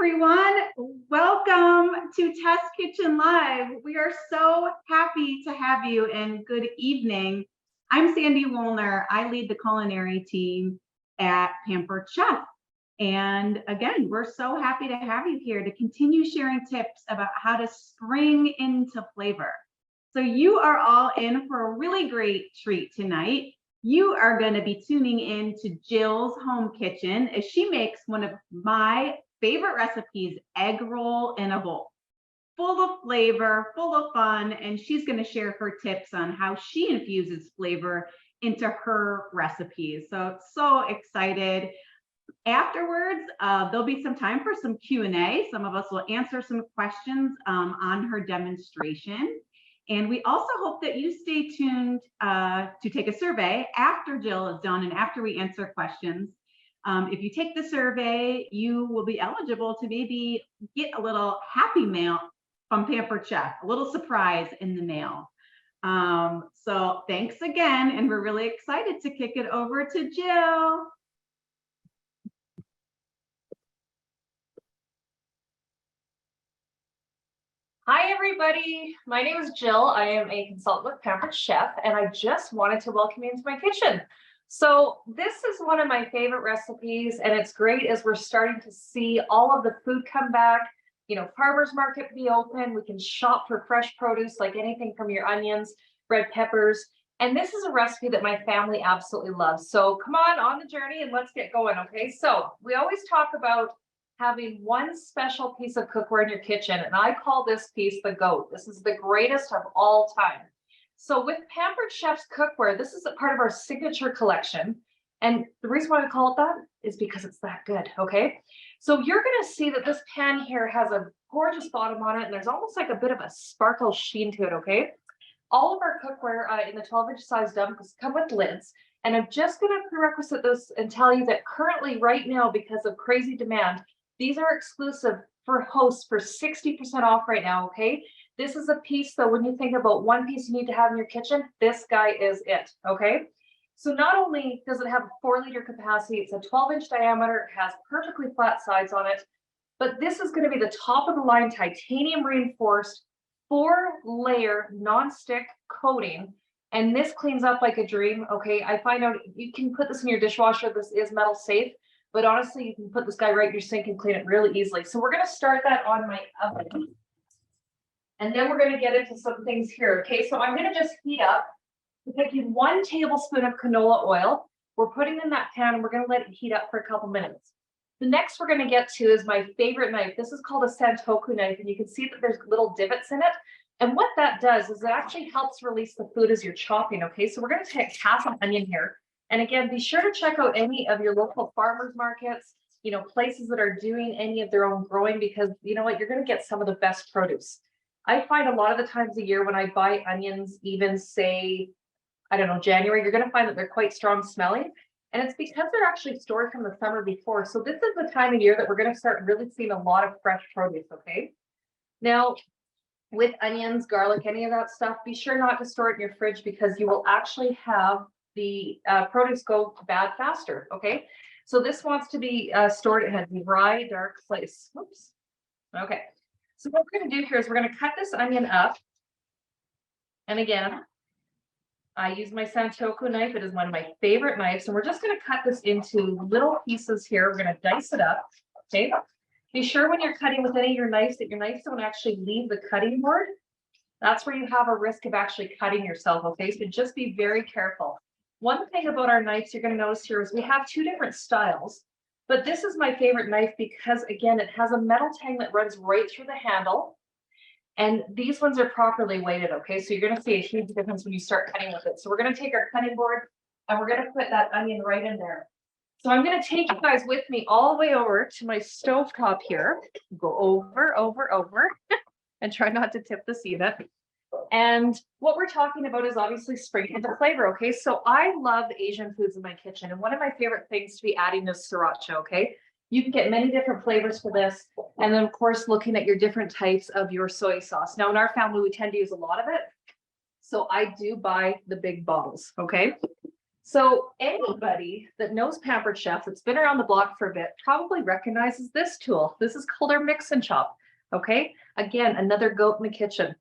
everyone. Welcome to Test Kitchen Live. We are so happy to have you and good evening. I'm Sandy Woolner. I lead the culinary team at Pampered Chef. And again, we're so happy to have you here to continue sharing tips about how to spring into flavor. So you are all in for a really great treat tonight. You are going to be tuning in to Jill's home kitchen as she makes one of my favorite recipes, egg roll in a bowl. Full of flavor, full of fun, and she's going to share her tips on how she infuses flavor into her recipes. So excited. Afterwards, there'll be some time for some Q&A. Some of us will answer some questions on her demonstration. And we also hope that you stay tuned to take a survey after Jill is done and after we answer questions. If you take the survey, you will be eligible to maybe get a little happy mail from Pampered Chef, a little surprise in the mail. So thanks again, and we're really excited to kick it over to Jill. Hi, everybody. My name is Jill. I am a consultant with Pampered Chef, and I just wanted to welcome you into my kitchen. So this is one of my favorite recipes, and it's great as we're starting to see all of the food come back. You know, farmers market be open. We can shop for fresh produce, like anything from your onions, red peppers. And this is a recipe that my family absolutely loves. So come on the journey and let's get going, okay? So we always talk about having one special piece of cookware in your kitchen, and I call this piece the GOAT. This is the greatest of all time. So with Pampered Chef's cookware, this is a part of our signature collection. And the reason why I call it that is because it's that good, okay? So you're gonna see that this pan here has a gorgeous bottom on it, and there's almost like a bit of a sparkle sheen to it, okay? All of our cookware in the 12-inch size dumps come with lids. And I'm just gonna prerequisite this and tell you that currently right now, because of crazy demand, these are exclusive for hosts for 60% off right now, okay? This is a piece, though, when you think about one piece you need to have in your kitchen, this guy is it, okay? So not only does it have a 4-liter capacity, it's a 12-inch diameter, it has perfectly flat sides on it, but this is gonna be the top of the line titanium reinforced 4-layer non-stick coating. And this cleans up like a dream, okay? I find out you can put this in your dishwasher, this is metal safe. But honestly, you can put this guy right in your sink and clean it really easily. So we're going to start that on my oven. And then we're going to get into some things here. Okay, so I'm going to just heat up. We're taking 1 tablespoon of canola oil. We're putting it in that pan and we're going to let it heat up for a couple minutes. The next we're going to get to is my favorite knife. This is called a Santoku knife, and you can see that there's little divots in it. And what that does is it actually helps release the food as you're chopping. Okay, so we're going to take half an onion here. And again, be sure to check out any of your local farmers markets, you know, places that are doing any of their own growing, because you know what, you're going to get some of the best produce. I find a lot of the times a year when I buy onions, even say, I don't know, January, you're going to find that they're quite strong smelling. And it's because they're actually stored from the summer before. So this is the time of year that we're going to start really seeing a lot of fresh produce, okay? Now, with onions, garlic, any of that stuff, be sure not to store it in your fridge because you will actually have the produce go bad faster, okay? So this wants to be stored in a dry, dark place. Oops. Okay. So what we're going to do here is we're going to cut this onion up. And again, I use my Santoku knife. It is one of my favorite knives. And we're just going to cut this into little pieces here. We're going to dice it up, okay? Be sure when you're cutting with any of your knives that your knives don't actually leave the cutting board. That's where you have a risk of actually cutting yourself, okay? So just be very careful. One thing about our knives you're going to notice here is we have 2 different styles, but this is my favorite knife because, again, it has a metal tang that runs right through the handle, and these ones are properly weighted, okay? So you're going to see a huge difference when you start cutting with it. So we're going to take our cutting board, and we're going to put that onion right in there. So I'm going to take you guys with me all the way over to my stovetop here, go over, and try not to tip the sieve. And what we're talking about is obviously springing into flavor, okay? So I love Asian foods in my kitchen, and one of my favorite things to be adding is sriracha, okay? You can get many different flavors for this, and then of course looking at your different types of your soy sauce. Now in our family, we tend to use a lot of it, so I do buy the big bottles, okay? So anybody that knows Pampered Chef that's been around the block for a bit probably recognizes this tool. This is called our mix and chop. Okay, again, another goat in the kitchen.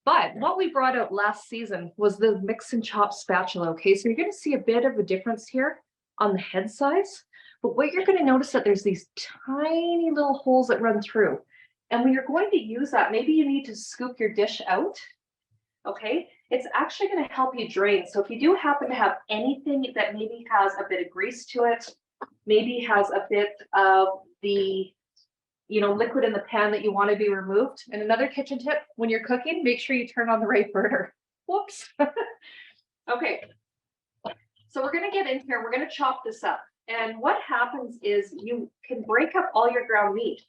But what we brought out last season was the mix and chop spatula. Okay, so you're going to see a bit of a difference here on the head size. But what you're going to notice that there's these tiny little holes that run through. And when you're going to use that, maybe you need to scoop your dish out. Okay, it's actually going to help you drain. So if you do happen to have anything that maybe has a bit of grease to it, maybe has a bit of the liquid in the pan that you want to be removed. And another kitchen tip, when you're cooking, make sure you turn on the right burner. Whoops. Okay, so we're going to get in here. We're going to chop this up. And what happens is you can break up all your ground meat.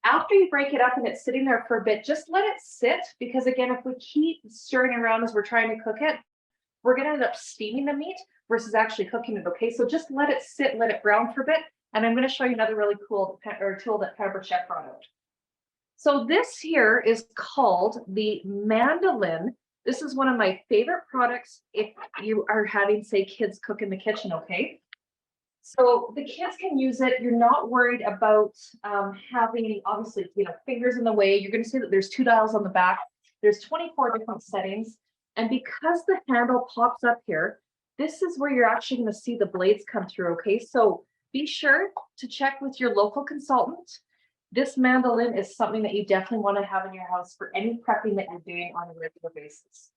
After you break it up and it's sitting there for a bit, just let it sit, because again, if we keep stirring around as we're trying to cook it, we're going to end up steaming the meat versus actually cooking it. Okay, so just let it sit, let it brown for a bit. And I'm going to show you another really cool tool that Pampered Chef brought out. So this here is called the mandolin. This is one of my favorite products if you are having, say, kids cook in the kitchen, okay? So the kids can use it. You're not worried about having, obviously, fingers in the way. You're going to see that there's 2 dials on the back. There's 24 different settings. And because the handle pops up here, this is where you're actually going to see the blades come through, okay? So be sure to check with your local consultant. This mandolin is something that you definitely want to have in your house for any prepping that you're doing on a regular basis.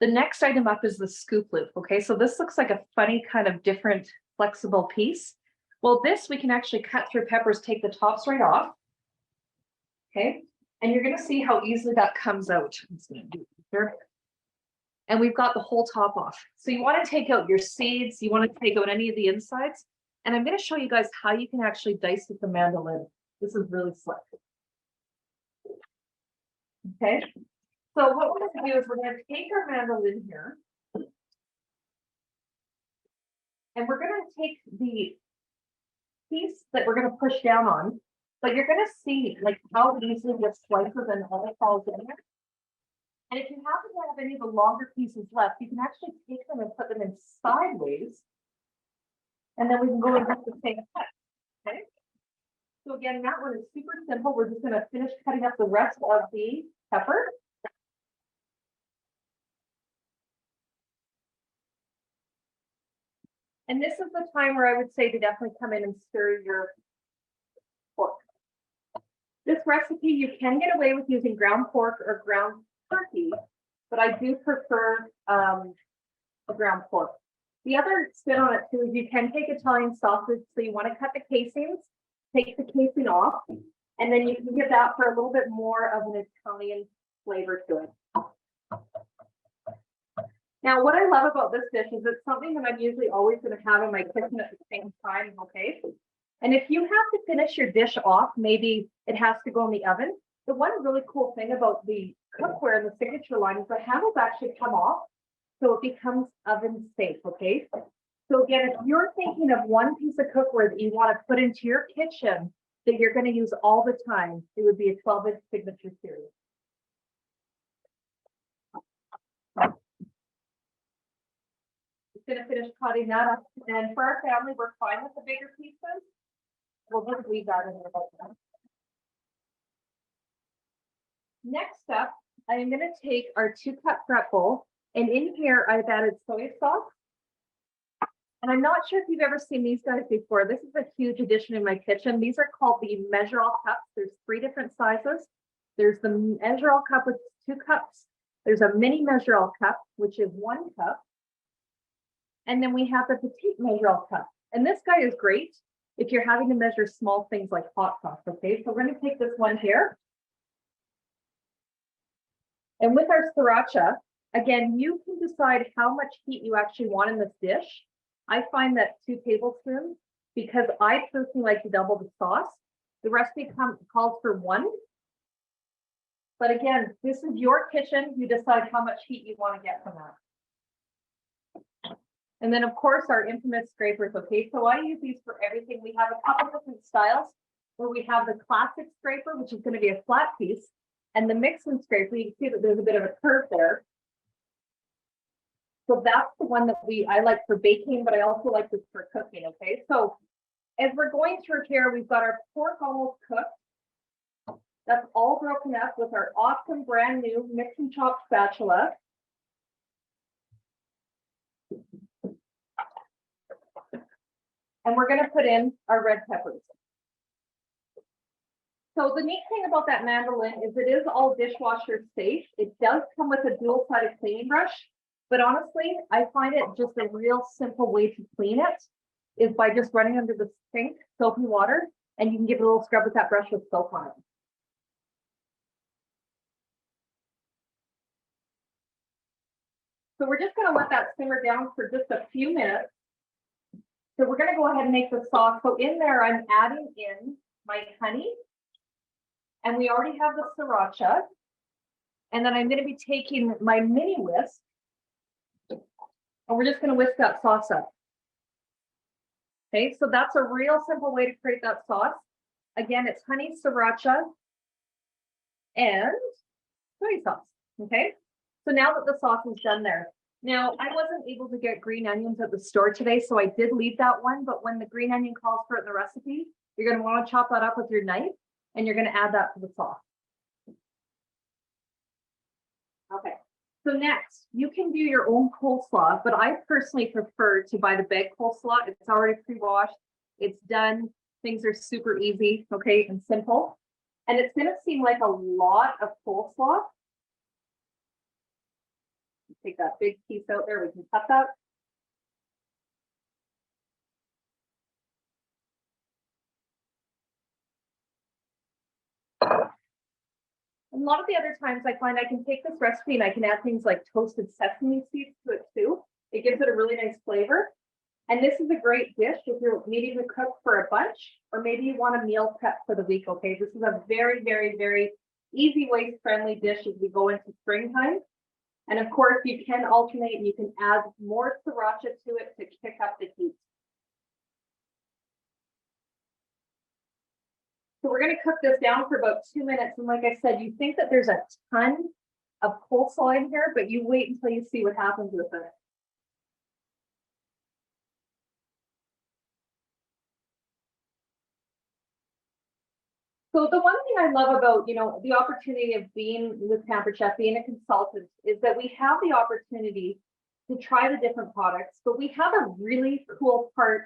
The next item up is the scoop loop, okay? So this looks like a funny kind of different flexible piece. Well, this we can actually cut through peppers, take the tops right off, okay? And you're going to see how easily that comes out. And we've got the whole top off. So you want to take out your seeds, you want to take out any of the insides. And I'm going to show you guys how you can actually dice with the mandolin. This is really slick. Okay, so what we're going to do is we're going to take our mandolin here. And we're going to take the piece that we're going to push down on. But you're going to see like how easily this slices and all it falls in there. And if you happen to have any of the longer pieces left, you can actually take them and put them in sideways. And then we can go and do the same effect, okay? So again, that one is super simple. We're just going to finish cutting up the rest of the pepper. And this is the time where I would say to definitely come in and stir your pork. This recipe, you can get away with using ground pork or ground turkey, but I do prefer a ground pork. The other spin on it too is you can take Italian sausage. So you want to cut the casings, take the casing off, and then you can give that for a little bit more of an Italian flavor to it. Now, what I love about this dish is it's something that I'm usually always going to have in my kitchen at the same time, okay? And if you have to finish your dish off, maybe it has to go in the oven. The one really cool thing about the cookware and the signature line is the handles actually come off, so it becomes oven safe, okay? So again, if you're thinking of one piece of cookware that you want to put into your kitchen that you're going to use all the time, it would be a 12-inch signature series. Just going to finish cutting that up. And for our family, we're fine with the bigger pieces. We'll just leave that in there right now. Next up, I am going to take our 2-cup prep bowl, and in here I've added soy sauce. And I'm not sure if you've ever seen these guys before. This is a huge addition in my kitchen. These are called the measure-all cups. There's 3 different sizes. There's the measure-all cup, which is 2 cups. There's a mini measure-all cup, which is 1 cup. And then we have the petite measure-all cup. And this guy is great if you're having to measure small things like hot sauce, okay? So we're going to take this one here. And with our sriracha, again, you can decide how much heat you actually want in this dish. I find that 2 tablespoons, because I personally like to double the sauce. The recipe calls for 1. But again, this is your kitchen. You decide how much heat you want to get from that. And then, of course, our infamous scrapers, okay? So I use these for everything. We have a couple different styles where we have the classic scraper, which is going to be a flat piece, and the mix and scraper. You can see that there's a bit of a curve there. So that's the one that I like for baking, but I also like this for cooking, okay? So as we're going through here, we've got our pork almost cooked. That's all broken up with our awesome brand new mix and chop spatula. And we're gonna put in our red peppers. So the neat thing about that mandolin is it is all dishwasher safe. It does come with a dual-sided cleaning brush, but honestly, I find it just a real simple way to clean it is by just running under the sink, soapy water, and you can give it a little scrub with that brush with soap on it. So we're just gonna let that simmer down for just a few minutes. So we're gonna go ahead and make the sauce. So in there, I'm adding in my honey, and we already have the sriracha. And then I'm gonna be taking my mini whisk, and we're just gonna whisk that sauce up. Okay, so that's a real simple way to create that sauce. Again, it's honey, sriracha, and soy sauce, okay? So now that the sauce is done there, now I wasn't able to get green onions at the store today, so I did leave that one, but when the green onion calls for it in the recipe, you're gonna wanna chop that up with your knife, and you're gonna add that to the sauce. Okay, so next, you can do your own coleslaw, but I personally prefer to buy the bag coleslaw. It's already pre-washed, it's done, things are super easy, okay, and simple. And it's gonna seem like a lot of coleslaw. Take that big piece out there, we can cut that. A lot of the other times I find I can take this recipe and I can add things like toasted sesame seeds to it too. It gives it a really nice flavor. And this is a great dish if you're needing to cook for a bunch, or maybe you want a meal prep for the week, okay? This is a very, very, very easy, waste-friendly dish as we go into springtime. And of course, you can alternate and you can add more sriracha to it to kick up the heat. So we're going to cook this down for about 2 minutes. And like I said, you think that there's a ton of coleslaw in here, but you wait until you see what happens with it. So the one thing I love about, the opportunity of being with Pampered Chef, being a consultant, is that we have the opportunity to try the different products, but we have a really cool part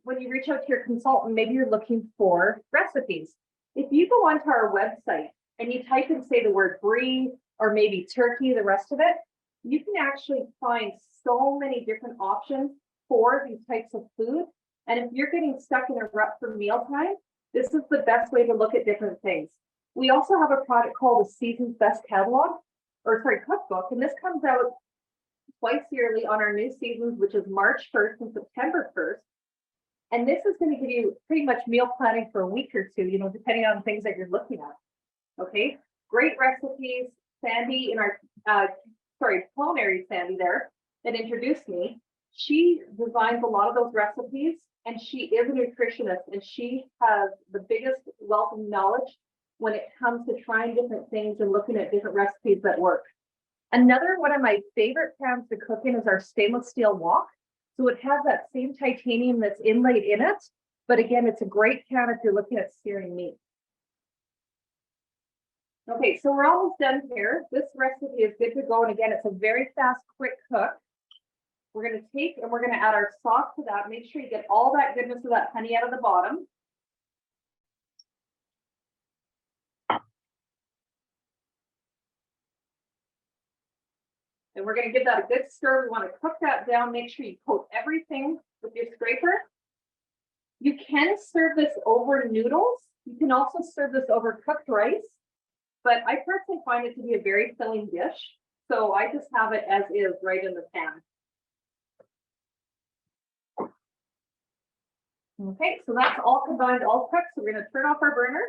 when you reach out to your consultant, maybe you're looking for recipes. If you go onto our website and you type in, say, the word brie or maybe turkey, the rest of it, you can actually find so many different options for these types of food. And if you're getting stuck in a rut for mealtime, this is the best way to look at different things. We also have a product called the Season's Best Cookbook, and this comes out twice yearly on our new seasons, which is March 1st and September 1st. And this is going to give you pretty much meal planning for a week or two, depending on things that you're looking at. Okay, great recipes. Sandy in our, culinary Sandy there that introduced me, she designs a lot of those recipes, and she is a nutritionist, and she has the biggest wealth of knowledge when it comes to trying different things and looking at different recipes that work. Another one of my favorite pans to cook in is our stainless steel wok. So it has that same titanium that's inlaid in it, but again, it's a great pan if you're looking at searing meat. Okay, so we're almost done here. This recipe is good to go, and again, it's a very fast, quick cook. We're going to take and we're going to add our sauce to that. Make sure you get all that goodness of that honey out of the bottom. And we're going to give that a good stir. We want to cook that down. Make sure you coat everything with your scraper. You can serve this over noodles. You can also serve this over cooked rice. But I personally find it to be a very filling dish. So I just have it as is right in the pan. Okay, so that's all combined, all cooked. So we're going to turn off our burner.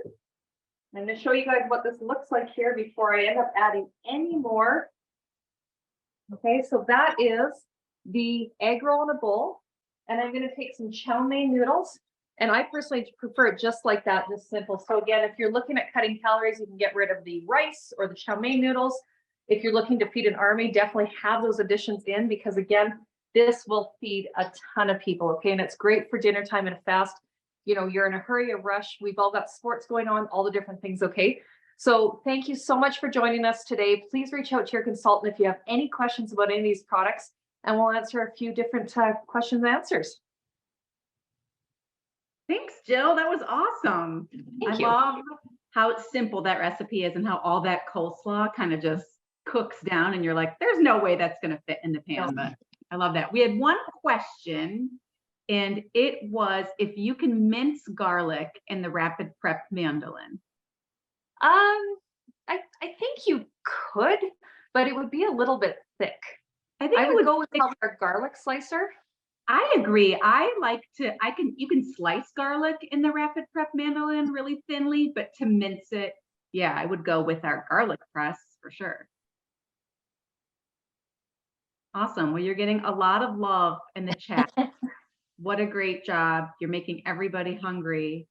I'm going to show you guys what this looks like here before I end up adding any more. Okay, so that is the egg roll in a bowl. And I'm going to take some chow mein noodles. And I personally prefer it just like that, just simple. So again, if you're looking at cutting calories, you can get rid of the rice or the chow mein noodles. If you're looking to feed an army, definitely have those additions in, because again, this will feed a ton of people. Okay. And it's great for dinner time and a fast. You know, you're in a hurry, a rush. We've all got sports going on, all the different things. Okay. So thank you so much for joining us today. Please reach out to your consultant if you have any questions about any of these products, and we'll answer a few different questions and answers. Thanks, Jill. That was awesome. Thank I you. love how simple that recipe is and how all that coleslaw kind of just cooks down and you're like, there's no way that's going to fit in the pan. But I love that. We had one question, and it was if you can mince garlic in the rapid prep mandolin. I think you could, but it would be a little bit thick. I think I would go with our garlic slicer. I agree. You can slice garlic in the rapid prep mandolin really thinly, but to mince it, yeah, I would go with our garlic press for sure. Awesome. Well, you're getting a lot of love in the chat. What a great job. You're making everybody hungry.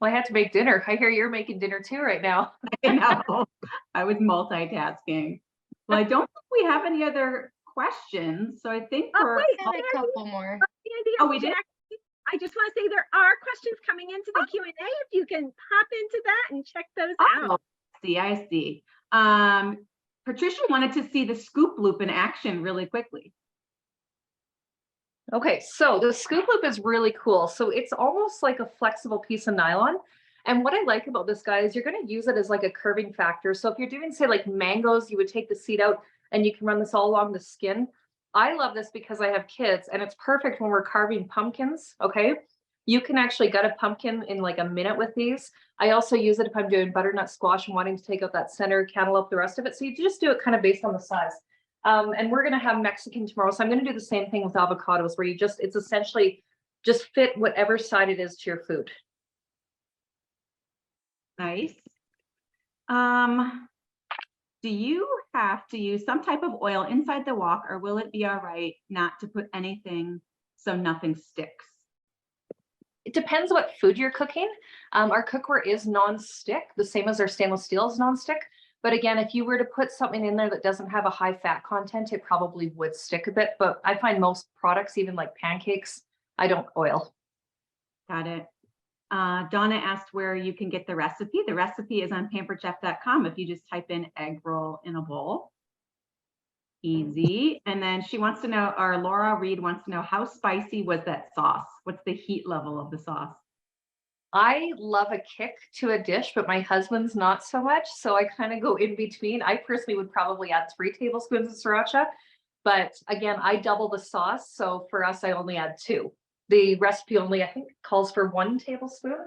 Well, I had to make dinner. I hear you're making dinner too right now. I know. I was multitasking. Well, I don't think we have any other questions. So I think we're a couple more. Sandy, Oh, we did? I just want to say there are questions coming into the Q&A. If you can hop into that and check those out. I see. Patricia wanted to see the scoop loop in action really quickly. Okay, so the scoop loop is really cool. So it's almost like a flexible piece of nylon. And what I like about this, guy, is you're going to use it as like a curving factor. So if you're doing, say, like mangoes, you would take the seed out and you can run this all along the skin. I love this because I have kids, and it's perfect when we're carving pumpkins. Okay, you can actually gut a pumpkin in like a minute with these. I also use it if I'm doing butternut squash and wanting to take out that center, cantaloupe, the rest of it. So you just do it kind of based on the size. And we're going to have Mexican tomorrow. So I'm going to do the same thing with avocados, where it's essentially just fit whatever side it is to your food. Nice. Do you have to use some type of oil inside the wok, or will it be all right not to put anything so nothing sticks? It depends what food you're cooking. Our cookware is non-stick, the same as our stainless steel is non-stick. But again, if you were to put something in there that doesn't have a high fat content, it probably would stick a bit. But I find most products, even like pancakes, I don't oil. Got it. Donna asked where you can get the recipe. The recipe is on pamperedchef.com. If you just type in egg roll in a bowl. Easy. And then she wants to know, or Laura Reed wants to know, how spicy was that sauce? What's the heat level of the sauce? I love a kick to a dish, but my husband's not so much. So I kind of go in between. I personally would probably add 3 tablespoons of sriracha. But again, I double the sauce. So for us, I only add 2. The recipe only, I think, calls for 1 tablespoon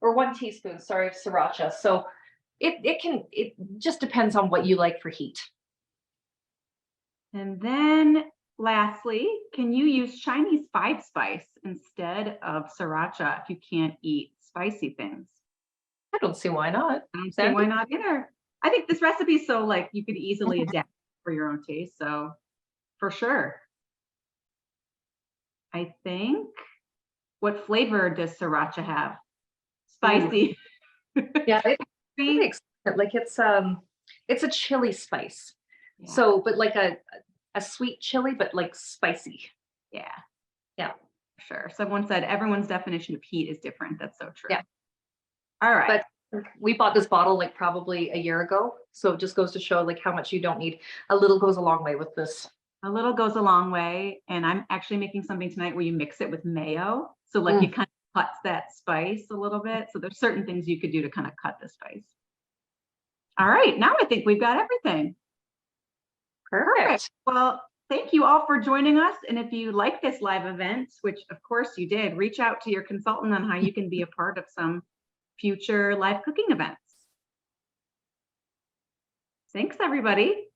or 1 teaspoon, sorry, of sriracha. So it just depends on what you like for heat. And then lastly, can you use Chinese 5-spice instead of sriracha if you can't eat spicy things? I don't see why not. I don't see why not either. I think this recipe is so like you could easily adapt for your own taste. So for sure. I think, what flavor does sriracha have? Spicy. Yeah, it's like it's a chili spice. Yeah. So, but like a sweet chili, but like spicy. Yeah. Yeah. Sure. Someone said everyone's definition of heat is different. That's so true. Yeah. All right. But we bought this bottle like probably a year ago. So it just goes to show like how much you don't need. A little goes a long way with this. A little goes a long way. And I'm actually making something tonight where you mix it with mayo. So like it kind of cuts that spice a little bit. So there's certain things you could do to kind of cut the spice. All right. Now I think we've got everything. Perfect. Well, thank you all for joining us. And if you like this live event, which of course you did, reach out to your consultant on how you can be a part of some future live cooking events. Thanks, everybody.